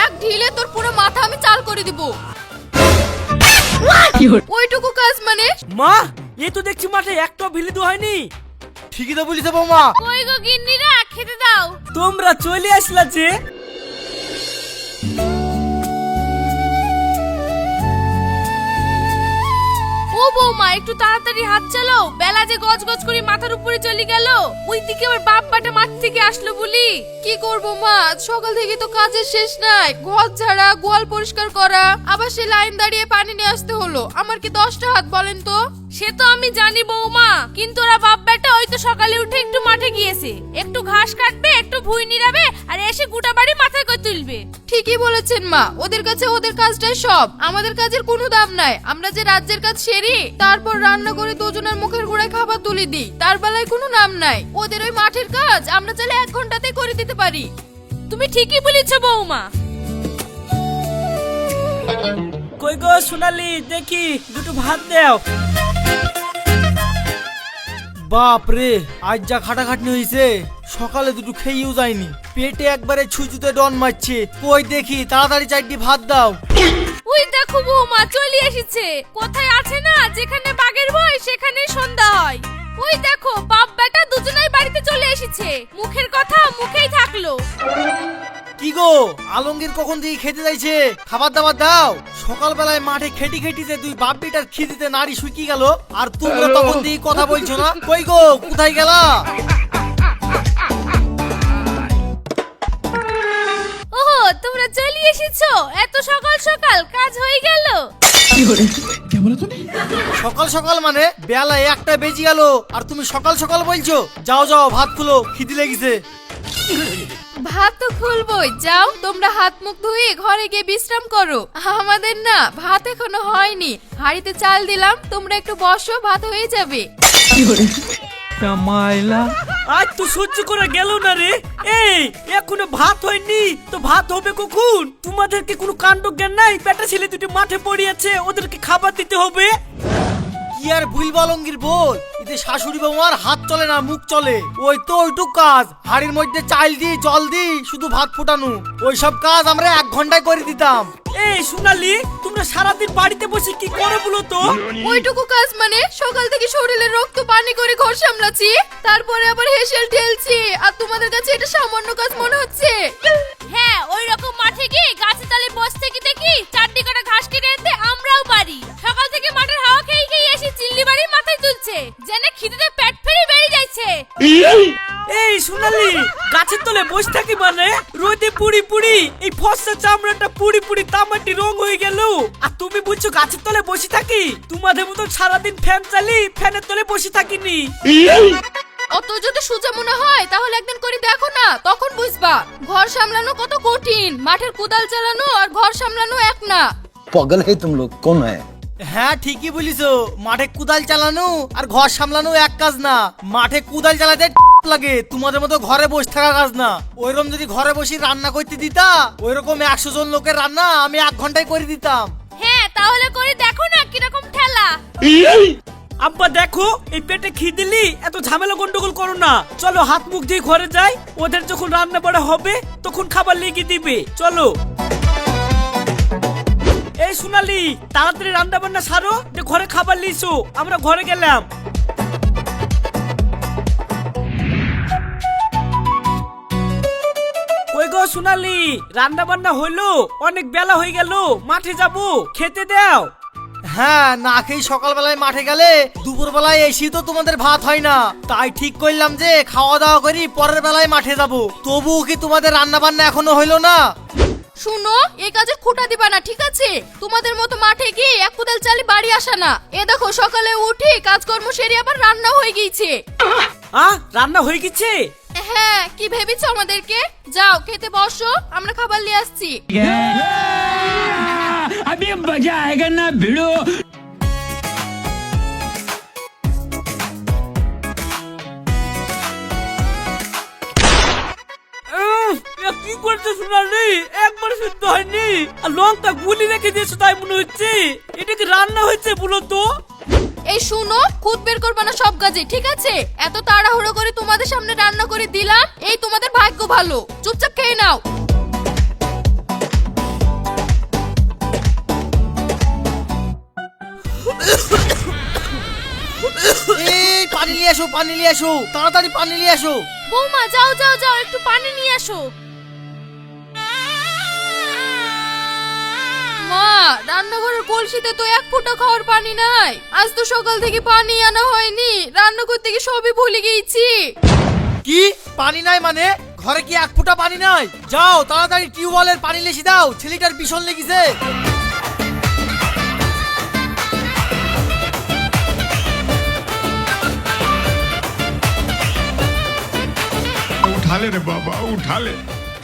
এক ঢিলে তোর পুরো মাথা আমি চাল করে দিব। ওইটুকু কাজ মানে? মা এ তো দেখছি মাঠে একটা ভিলি দু হয়নি। ঠিকই তো বলিস বৌমা। কই গো গিন্নিরা, খেতে দাও। তোমরা চলে আসলা যে। ও বৌমা, একটু তাড়াতাড়ি হাত চালাও, বেলা যে গজ গজ করে মাথার উপরে চলে গেল। ওইদিকে আবার বাপ বাটা মাঠ থেকে আসলো বলি। কি করবো মা, সকাল থেকে তো কাজের শেষ নাই। ঘর ঝাড়া, গোয়াল পরিষ্কার করা, আবার সে লাইন দাঁড়িয়ে পানি নিয়ে আসতে হলো। আমার কি 10টা হাত বলেন তো? সে তো আমি জানি বৌমা, কিন্তু ওরা বাপ বেটা ওই তো সকালে উঠে একটু মাঠে গিয়েছে, একটু ঘাস কাটবে, একটু ভুঁই নিরাবে, আর এসে গোটা বাড়ি মাথায় করে তুলবে। ঠিকই বলেছেন মা, ওদের কাছে ওদের কাজটাই সব, আমাদের কাজের কোনো দাম নাই। আমরা যে রাজ্যের কাজ সেরি, তারপর রান্না করে দুজনের মুখের গোড়ায় খাবার তুলে দিই, তার বেলায় কোনো নাম নাই। ওদের ওই মাঠের কাজ আমরা চাইলে 1 ঘন্টাতেই করে দিতে পারি। তুমি ঠিকই বলেছো বৌমা। কই গো সোনালি, দেখি দুটো ভাত দাও। বাপ রে, আজ যা খাটাখাটনি হয়েছে, সকালে দুটো খেয়েও যায়নি, পেটে একবারে ছুঁচুতে ডন মারছে। কই দেখি তাড়াতাড়ি 4টি ভাত দাও। ওই দেখো বৌমা চলে এসেছে। কোথায় আছে না, যেখানে বাঘের ভয় সেখানেই সন্ধ্যা হয়। ওই দেখো বাপ বেটা দুজনেই বাড়িতে চলে এসেছে, মুখের কথা মুখেই থাকলো। কি গো, আলমগীর কখন দিয়ে খেতে যাইছে? খাবার দাবার দাও। সকালবেলায় মাঠে খেটি খেটিতে দুই বাপ বেটার খিদিতে নারী শুকি গেল, আর তোমরা তখন দিয়ে কথা বলছো না। কই গো, কোথায় গেলা? ওহো, তোমরা চলে এসেছো, এত সকাল সকাল কাজ হয়ে গেল। সকাল সকাল মানে বেলা 1টা বেজে গেল, আর তুমি সকাল সকাল বলছো? যাও যাও, ভাত খুলো, খিদি লেগেছে। ভাত তো খুলবই, যাও তোমরা হাত মুখ ধুয়ে ঘরে গিয়ে বিশ্রাম করো। আমাদের না ভাত এখনো হয়নি, হাঁড়িতে চাল দিলাম, তোমরা একটু বসো, ভাত হয়ে যাবে। আজ তো সহ্য করা গেল না রে। এই এখনো ভাত হয়নি তো ভাত হবে কখন? তোমাদেরকে কোনো কাণ্ড জ্ঞান নাই? বেটা ছেলে দুটো মাঠে পড়ে আছে, ওদেরকে খাবার দিতে হবে। কি আর ভুলবো আলমগীর বল, এতে শাশুড়ি বৌমার হাত চলে না, মুখ চলে। ওই তো ওইটুক কাজ, হাড়ির মধ্যে চাল দি, জল দি, শুধু ভাত ফোটানো, ওইসব কাজ আমরা 1 ঘন্টায় করে দিতাম। এই সোনালি, তোমরা সারাদিন বাড়িতে বসে কি করো বলো তো? ওইটুকু কাজ মানে? সকাল থেকে শরীরে রক্ত পানি করে ঘর সামলাচ্ছি, তারপরে আবার হেসেল ঢেলছি, আর তোমাদের কাছে এটা সামান্য কাজ মনে হচ্ছে? হ্যাঁ, ওই রকম মাঠে গিয়ে গাছে তালে বসে থেকে দেখি 4টি কাটা ঘাস কেটে আনতে আমরাও পারি। সকাল থেকে মাঠের হাওয়া খেয়ে খেয়ে এসে চিল্লি বাড়ি মাথায় তুলছে, যেন খিদেতে পেট ফেরে বেরিয়ে যাচ্ছে। এই সোনালি, গাছের তলে বসে থাকি মানে রোদে পুড়ি পুড়ি এই ফসা চামড়াটা পুড়ি পুড়ি তামাটি রং হয়ে গেল, আর তুমি বলছো গাছের তলে বসে থাকি? তোমাদের মতো সারাদিন ফ্যান চালি, ফ্যানের তলে বসে থাকিনি। অত যদি সোজা মনে হয় তাহলে একদিন করে দেখো না, তখন বুঝবা ঘর সামলানো কত কঠিন। মাঠের কোদাল চালানো আর ঘর সামলানো এক না। পাগল है तुम लोग, कौन है? হ্যাঁ ঠিকই বলিছো, মাঠে কুদাল চালানো আর ঘর সামলানো এক কাজ না। মাঠে কুদাল চালাতে লাগে, তোমাদের মতো ঘরে বসে থাকা কাজ না। ওইরকম যদি ঘরে বসে রান্না করতে দিতা, ওইরকম 100 জন লোকের রান্না আমি 1 ঘন্টায় করে দিতাম। হ্যাঁ, তাহলে করে দেখো না কিরকম ঠেলা। আব্বা দেখো, এই পেটে খিদেলি এত ঝামেলা গন্ডগোল করো না। চলো হাত মুখ দিয়ে ঘরে যাই, ওদের যখন রান্না বাড়া হবে তখন খাবার লেগে দিবে। চলো। এই সোনালি, তাড়াতাড়ি রান্না বান্না সারো, যে ঘরে খাবার লিসো, আমরা ঘরে গেলাম। কই গো সোনালি, রান্না বান্না হইলো? অনেক বেলা হয়ে গেল, মাঠে যাব, খেতে দাও। হ্যাঁ, না খেয়ে সকালবেলায় মাঠে গেলে দুপুর বেলায় এসি তো তোমাদের ভাত হয় না, তাই ঠিক করলাম যে খাওয়া দাওয়া করি পরের বেলায় মাঠে যাব। তবুও কি তোমাদের রান্না বান্না এখনো হইলো না? শুনো, এই কাজে খুঁটা দিবা না, ঠিক আছে? তোমাদের মতো মাঠে গিয়ে 1 কোদাল চালি বাড়ি আসা না। এ দেখো সকালে উঠি কাজকর্ম সেরে আবার রান্না হয়ে গিয়েছে। রান্না হয়ে গেছে? হ্যাঁ, কি ভেবেছো আমাদেরকে? যাও খেতে বসো, আমরা খাবার নিয়ে আসছি। अभी मजा आएगा ना भिड़ो। কি করতে সোনালি, একবার শুদ্ধ হয়নি, আর লঙ্কা গুলি রেখে দিয়েছো তাই মনে হচ্ছে। এটা কি রান্না হয়েছে বলো তো? এই শুনো, খুদ বের করবে না সব কাজে, ঠিক আছে? এত তাড়াহুড়ো করে তোমাদের সামনে রান্না করে দিলাম, এই তোমাদের ভাগ্য ভালো। চুপচাপ খেয়ে নাও। নিয়ে এসো, পানি নিয়ে এসো, তাড়াতাড়ি পানি নিয়ে এসো। বৌমা যাও যাও যাও, একটু পানি নিয়ে আসো। মা, রান্নাঘরের কলসিতে তো এক ফোঁটা খাওয়ার পানি নাই। আজ তো সকাল থেকে পানি আনা হয়নি, রান্না করতে গিয়ে সবই ভুলে গেছি। কি পানি নাই মানে? ঘরে কি এক ফোঁটা পানি নাই? যাও তাড়াতাড়ি টিউবওয়েলের পানি লেসি দাও, ছেলেটার ভীষণ লেগেছে। उठा ले रे बाबा, उठा ले।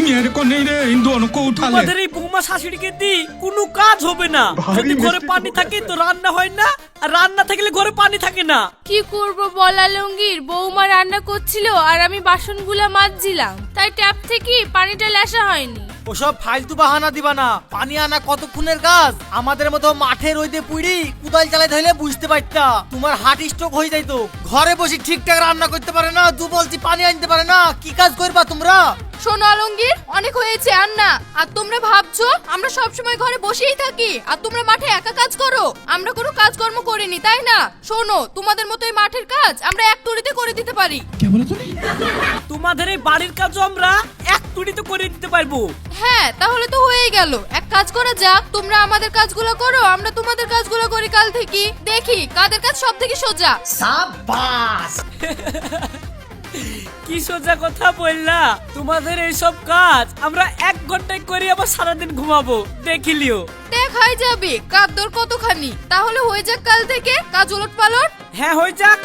मेरे को नहीं रे, इन दोनों को उठा ले। তোমাদের এই বৌমা শাশুড়িকে দি কোনো কাজ হবে না। যদি ঘরে পানি থাকে তো রান্না হয় না, আর রান্না থাকলে ঘরে পানি থাকে না। কি করব বল আলমগীর, বৌমা রান্না করছিল আর আমি বাসনগুলা মাজছিলাম, তাই ট্যাপ থেকে পানিটা লেসা হয়নি। ওসব ফালতু বাহানা দিবা না। পানি আনা কতক্ষণের কাজ? আমাদের মতো মাঠে রইদে পুড়ি কুদাল চালাইতে হইলে বুঝতে পারতা। তোমার হার্ট স্ট্রোক হয়ে যাইতো। ঘরে বসে ঠিকঠাক রান্না করতে পারে না, দু বলছি পানি আনতে পারে না, কি কাজ করবা তোমরা? শোনো আলমগীর, অনেক হয়েছে আর না। আর তোমরা ভাবছো আমরা সব সময় ঘরে বসেই থাকি আর তোমরা মাঠে একা কাজ করো? আমরা কোনো কাজকর্ম করিনি, তাই না? শোনো, তোমাদের মতো এই মাঠের কাজ আমরা এক তুড়িতে করে দিতে পারি। তোমাদের এই বাড়ির কাজও আমরা এক তুড়িতে করে দিতে পারবো। হ্যাঁ, তাহলে তো হয়েই গেল। এক কাজ করা যাক, তোমরা আমাদের কাজগুলো করো, আমরা তোমাদের কাজগুলো করি কাল থেকে। দেখি কাদের কাজ সব থেকে সোজা। কি সোজা কথা বললা? তোমাদের এইসব কাজ আমরা 1 ঘন্টায় করে আবার সারাদিন ঘুমাবো, দেখিলিও। দেখাই যাবে কার দর কতখানি। তাহলে হয়ে যাক কাল থেকে কাজ উলট পালট। হ্যাঁ হয়ে যাক।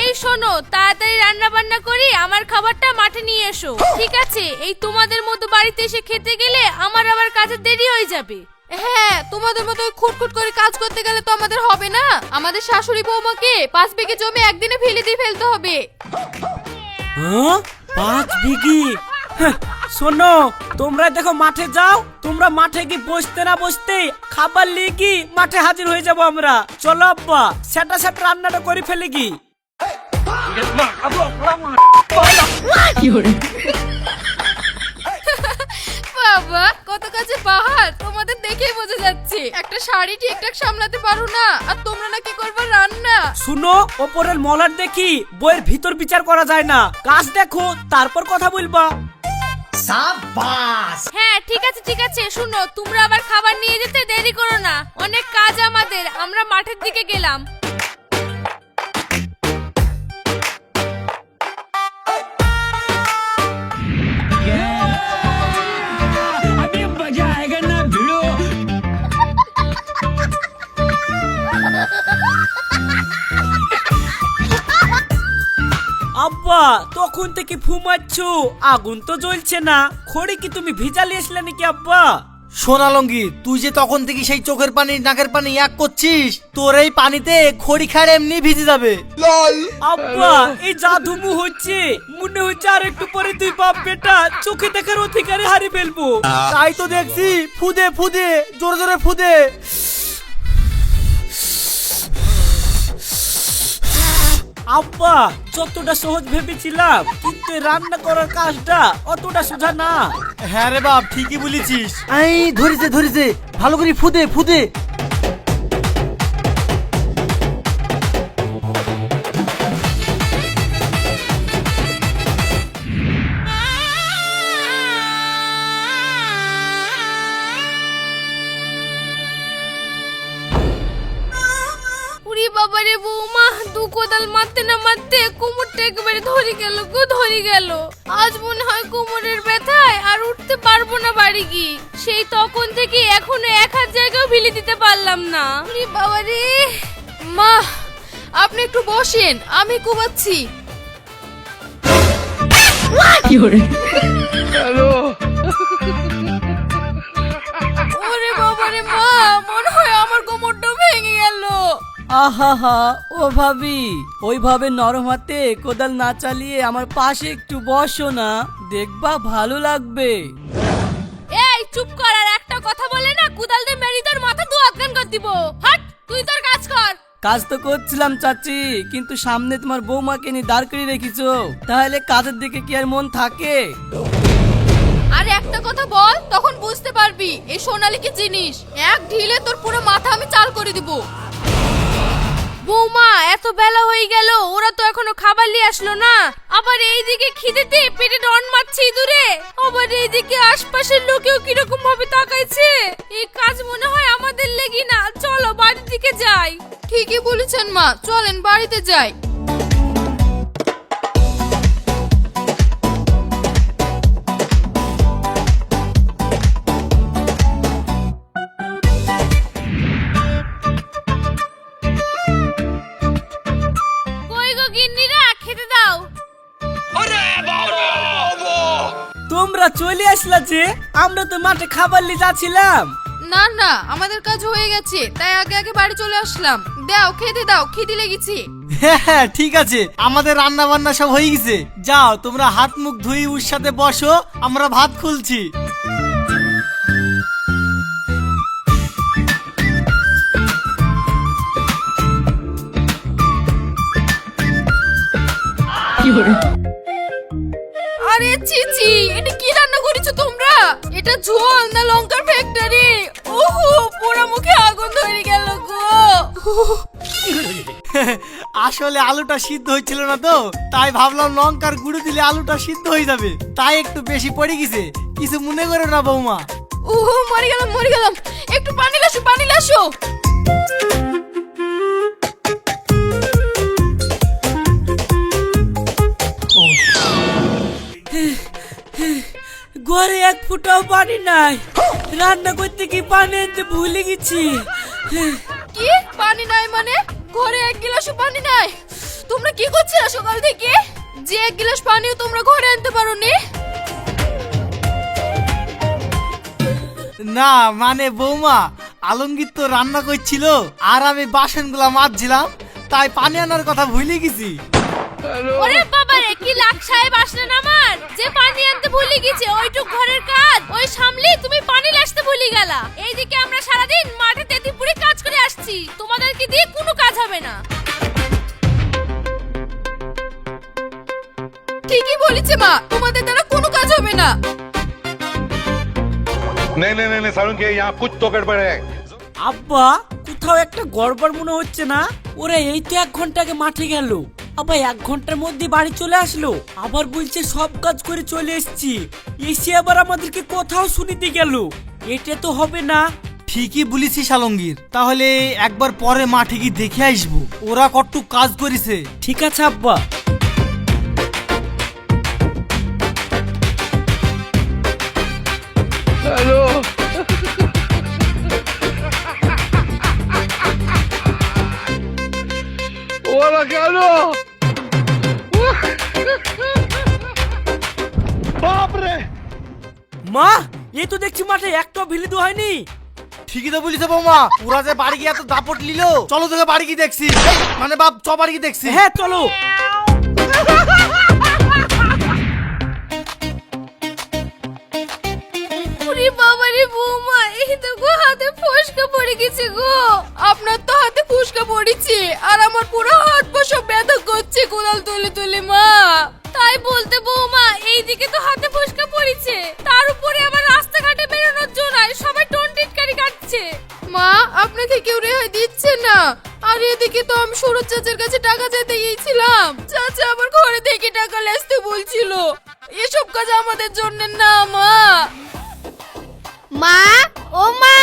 এই শোনো, তাড়াতাড়ি রান্না বান্না করি, আমার খাবারটা মাঠে নিয়ে এসো, ঠিক আছে? এই তোমাদের মতো বাড়িতে এসে খেতে গেলে আমার আবার কাজের দেরি হয়ে যাবে। হ্যাঁ, তোমাদের মতো খুটখুট করে কাজ করতে গেলে তো আমাদের হবে না। আমাদের শাশুড়ি বৌমাকে 5 বিঘে জমি একদিনে ফেলে দিয়ে ফেলতে হবে। 5 বিঘি? শোনো, তোমরা দেখো মাঠে যাও, তোমরা মাঠে কি বসতে না বসতে খাবার নিয়ে কি মাঠে হাজির হয়ে যাবো আমরা। চলো আব্বা, সেটা রান্নাটা করে ফেলে কি। বাবা, কত কাছে পাহাড়, তোমাদের দেখেই বোঝা যাচ্ছে একটা শাড়ি ঠিকঠাক সামলাতে পারো না, আর তোমরা নাকি করবে রান্না। শুনো, ওপরের মলার দেখি বইয়ের ভিতর বিচার করা যায় না। কাজ দেখো তারপর কথা বলবা। হ্যাঁ ঠিক আছে ঠিক আছে। শুনো, তোমরা আবার খাবার নিয়ে যেতে দেরি করো না, অনেক কাজ আমাদের। আমরা মাঠের দিকে গেলাম। अभी मजा आएगा ना भिड़ो। আব্বা, তখন থেকে ফুমাচ্ছ, আগুন তো জ্বলছে না। খড়ি কি তুমি ভিজালি আসলে নাকি আব্বা? সোনালঙ্গি, তুই যে তখন থেকে সেই চোখের পানি নাকের পানি এক করছিস, তোর এই পানিতে খড়ি খাড়ে এমনি ভিজে যাবে। আব্বা, এই জাদুমু হচ্ছে, মনে হচ্ছে আর একটু পরে তুই বাপ বেটা চোখে দেখার অধিকারে হারিয়ে ফেলবো। তাই তো দেখছি, ফুদে ফুদে জোরে জোরে ফুদে। আব্বা, যতটা সহজ ভেবেছিলাম, কিন্তু এই রান্না করার কাজটা অতটা সোজা না। হ্যাঁ রে বাপ, ঠিকই বলেছিস। এই ধরেছে ধরেছে, ভালো করে ফুদে ফুদে। উরি বাবারে বৌমা, দু কোদাল মারতে না মারতে কোমরটা একেবারে ধরে গেল গো, ধরে গেল। আজ মনে হয় কোমরের ব্যথায় আর উঠতে পারবো না বাড়ি গিয়ে। সেই তখন থেকে এখনো 1 হাত জায়গাও ভিলে দিতে পারলাম না। উরি বাবারে। মা, আপনি একটু বসেন, আমি কুবাচ্ছি। ওরে বাবারে মা, মনে হয় আমার কোমরটা ভেঙে গেল। আহা, ও ভাবি, ওইভাবে নরম হাতে কোদাল না চালিয়ে আমার পাশে একটু বসো না, দেখবা ভালো লাগবে। এই চুপ কর, আর একটা কথা বলে না কুদাল দিয়ে মেরি তোর মাথা দু আটকান করে দিব। হাট, তুই তোর কাজ কর। কাজ তো করছিলাম চাচি, কিন্তু সামনে তোমার বৌমাকে নিয়ে দাঁড় করিয়ে রেখেছো, তাহলে কাজের দিকে কি আর মন থাকে? আর একটা কথা বল, তখন বুঝতে পারবি এই সোনালী কি জিনিস। এক ঢিলে তোর পুরো মাথা আমি চাল করে দিব। বৌমা, এত বেলা হয়ে গেল, ওরা তো এখনো খাবার নিয়ে আসলো না। আবার এইদিকে খিদেতে পেটে ডন মারছে ইঁদুরে, আবার এইদিকে আশপাশের লোকেও কিরকম ভাবে তাকাইছে। এই কাজ মনে হয় আমাদের লেগে না। চলো বাড়ির দিকে যাই। ঠিকই বলেছেন মা, চলেন বাড়িতে যাই। কই গো গিন্নিরা, খেতে দাও। তোমরা চলে আসলা যে? আমরা তো মাঠে খাবার নিয়ে যাচ্ছিলাম। না না, আমাদের কাজ হয়ে গেছে, তাই আগে আগে বাড়ি চলে আসলাম। দাও খেতে দাও, খিদে লেগেছে। হ্যাঁ ঠিক আছে, আমাদের রান্না বান্না সব হয়ে গেছে। যাও তোমরা হাত মুখ ধুই ওর সাথে বসো, আমরা ভাত খুলছি। আরে চিচি, এটা কি রান্না করেছো তোমরা? এটা ঝোল না লঙ্কার ফ্যাক্টরি? ওহো, পুরো মুখে আগুন ধরে গেল গো। আসলে আলুটা সিদ্ধ হয়েছিল না তো, তাই ভাবলাম লঙ্কার গুঁড়ো দিলে আলুটা সিদ্ধ হয়ে যাবে, তাই একটু বেশি পড়ে গেছে। কিছু মনে করো না বৌমা। ওহো, মরে গেলাম মরে গেলাম। একটু পানি লাসো, পানি লাসো। ঘরে এক ফুটাও পানি নাই, রান্না করতে কি পানি আনতে ভুলে গেছি। কি পানি নাই মানে? ঘরে এক গ্লাসও পানি নাই? তোমরা কি করছো সকাল থেকে? যে এক গ্লাস পানিও তোমরা ঘরে আনতে পারোনি? না মানে বৌমা, আলমগীর তো রান্না করছিল আর আমি বাসনগুলা মাজছিলাম, তাই পানি আনার কথা ভুলে গেছি। ওরে বাবা রে, কি লাখ সাহেব আসলেন আমার, যে পানি আনতে ভুলে গেছে। ওইটুক ঘরের কাজ ওই সামলে তুমি পানি লাসতে ভুলে গেলা। এইদিকে আমরা সারাদিন মাঠে তেতিপুরে কাজ করে আসছি, তোমাদেরকে দিয়ে কোনো কাজ হবে না। ঠিকই বলেছে মা, তোমাদের দ্বারা কোনো কাজ হবে না। नहीं नहीं नहीं सारुण के यहाँ कुछ तो गड़बड़ है। আব্বা, কোথাও একটা গড়বড় মনে হচ্ছে না? ওরা এই তো 1 ঘন্টা আগে মাঠে গেল, আবার 1 ঘন্টার মধ্যে বাড়ি চলে আসলো, আবার বলছে সব কাজ করে চলে এসেছি, এসে আবার আমাদেরকে কোথাও শুনিতে গেল। এটা তো হবে না। ঠিকই বলেছিস আলমগীর, তাহলে একবার পরে মাঠে গিয়ে দেখে আসবো ওরা কতটুক কাজ করেছে। ঠিক আছে আব্বা। মা, এই তো দেখছি মাঠে একটা ভিলিত হয়নি। ঠিকই তো বলিস বৌমা, ওরা যে বাড়ি গিয়ে এত দাপট নিল। চলো তোকে বাড়ি গিয়ে দেখছি। মানে বাপ, চ বাড়ি গিয়ে দেখছি। হ্যাঁ চলো। ওরে বাবা রে বৌমা, এই তো গো হাতে ফসকা পড়ে গেছে গো। আপনার তো হাতে ফসকা পড়েছে, আর আমার পুরো হাত পা সব ব্যথা করছে কোদাল তুলে তুলে মা। তাই বলতে বৌমা, এইদিকে তো হাতে ফসকা পড়েছে, তার উপরে আবার রাস্তাঘাটে বেরোনোর জন্য সবাই টোন টিটকারি কাটছে। মা, আপনাকে কেউ রেহাই দিচ্ছে না। আর এদিকে তো আমি সুরজ চাচার কাছে টাকা চাইতে গিয়েছিলাম, চাচা আমার ঘরে থেকে টাকা লেসতে বলছিল। এসব কাজ আমাদের জন্য না মা। মা, ও মা।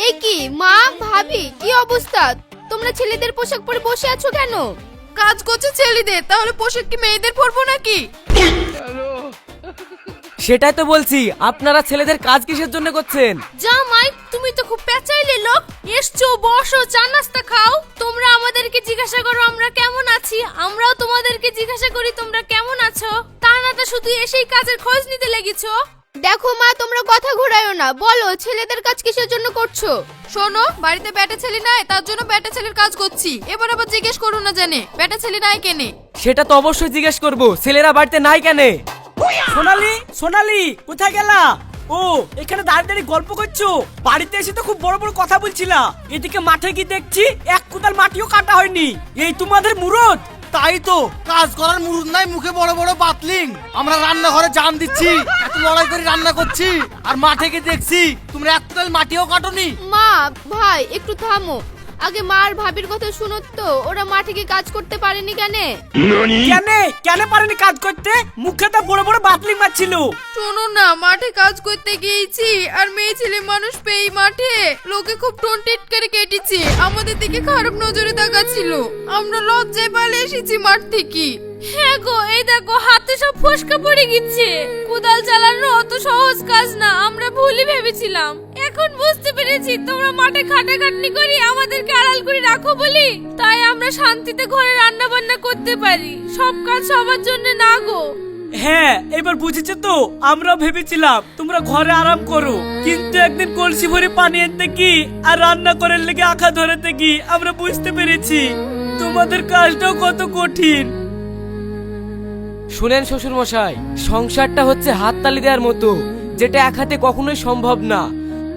এ কি মা, ভাবি, কি অবস্থা? তোমরা ছেলেদের পোশাক পরে বসে আছো কেন? কাজ করছে ছেলেদের, তাহলে পোশাক কি মেয়েদের পরবো নাকি? সেটাই তো বলছি, আপনারা ছেলেদের কাজ কিসের জন্য করছেন? জামাই, তুমি তো খুব পেঁচাইলে লোক। এসছো, বসো, চা নাস্তা খাও। তোমরা আমাদেরকে জিজ্ঞাসা করো আমরা কেমন আছি, আমরাও তোমাদেরকে জিজ্ঞাসা করি তোমরা কেমন আছো। তা না তো শুধু এসেই কাজের খোঁজ নিতে লেগেছো। দেখো মা, তোমরা কথা ঘোরায়ো না, বলো ছেলেদের কাজ কিসের জন্য করছো? শোনো, বাড়িতে বেটা ছেলে নাই, তার জন্য বেটা ছেলের কাজ করছি। এবার আবার জিজ্ঞেস করো না জানে বেটা ছেলে নাই কেনে। সেটা তো অবশ্যই জিজ্ঞেস করব, ছেলেরা বাড়িতে নাই কেন? সোনালি, সোনালি কোথায় গেলা? ও এখানে দাঁড়িয়ে দাঁড়িয়ে গল্প করছো? বাড়িতে এসে তো খুব বড় বড় কথা বলছিলা, এদিকে মাঠে কি দেখছি এক কোদাল মাটিও কাটা হয়নি। এই তোমাদের মুরদ? তাই তো, কাজ করার মুরুদ নাই, মুখে বড় বড় বাতলিং। আমরা রান্নাঘরে জান দিচ্ছি, এত লড়াই করে রান্না করছি, আর মাঠে গিয়ে দেখছি তোমরা এক কোদাল মাটিও কাটোনি। মা ভাই একটু থামো, আগে মা আর ভাবির কথা শুনো তো, ওরা মাঠে গিয়ে কাজ করতে পারেনি কেন? কেন পারেনি কাজ করতে? মুখে তো বড় বড় বাতলিং মারছিল। শোনো না, মাঠে কাজ করতে গিয়েছি আর মেয়ে ছেলে মানুষ পেয়ে মাঠে লোকে খুব টন্টিট করে কেটেছে, আমাদের দিকে খারাপ নজরে তাকাচ্ছিল। আমরা লজ্জায় পালিয়ে এসেছি মাঠ থেকে। হ্যাঁ গো, এই দেখো হাতে সব ফসকা পড়ে গেছে। কোদাল চালানো অত সহজ কাজ না, আমরা ভুলই ভেবেছিলাম। এখন বুঝতে পেরেছি তোমরা মাঠে খাটাখাটনি করে আমাদেরকে আড়াল করে রাখো বলি, তাই আমরা শান্তিতে ঘরে রান্না বান্না করতে পারি। সব কাজ সবার জন্য না গো। হ্যাঁ এবার বুঝেছে তো, আমরা ভেবেছিলাম তোমরা ঘরে আরাম করো, কিন্তু একদিন কলসি ভরে পানি আনতে কি আর রান্না করার লেগে আঁখা ধরাতে কি আমরা বুঝতে পেরেছি তোমাদের কাজটাও কত কঠিন। শুনেন শ্বশুর মশাই, সংসারটা হচ্ছে হাততালি দেওয়ার মতো, যেটা এক হাতে কখনোই সম্ভব না।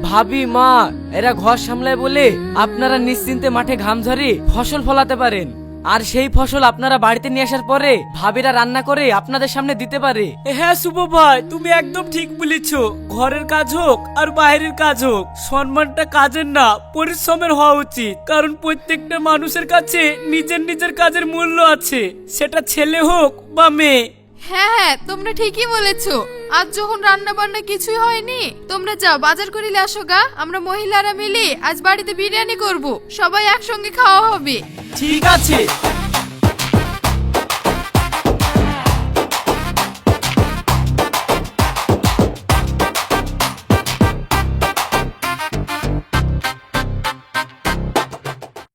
ভাবি মা এরা ঘর সামলায় বলে আপনারা নিশ্চিন্তে মাঠে ঘাম ঝরে ফসল ফলাতে পারেন, আর সেই ফসল আপনারা বাড়িতে নিয়ে আসার পরে ভাবিরা রান্না করে আপনাদের সামনে দিতে পারে। হ্যাঁ শুভ ভাই, তুমি একদম ঠিক বলেছো। ঘরের কাজ হোক আর বাইরের কাজ হোক, সম্মানটা কাজের না পরিশ্রমের হওয়া উচিত। কারণ প্রত্যেকটা মানুষের কাছে নিজের নিজের কাজের মূল্য আছে, সেটা ছেলে হোক বা মেয়ে। হ্যাঁ হ্যাঁ, তোমরা ঠিকই বলেছো। আজ যখন রান্না বান্না কিছুই হয়নি, তোমরা যাও বাজার করিলে আসো গা, আমরা মহিলারা মিলে আজ বাড়িতে বিরিয়ানি করব, সবাই একসঙ্গে খাওয়া হবে। ঠিক আছে।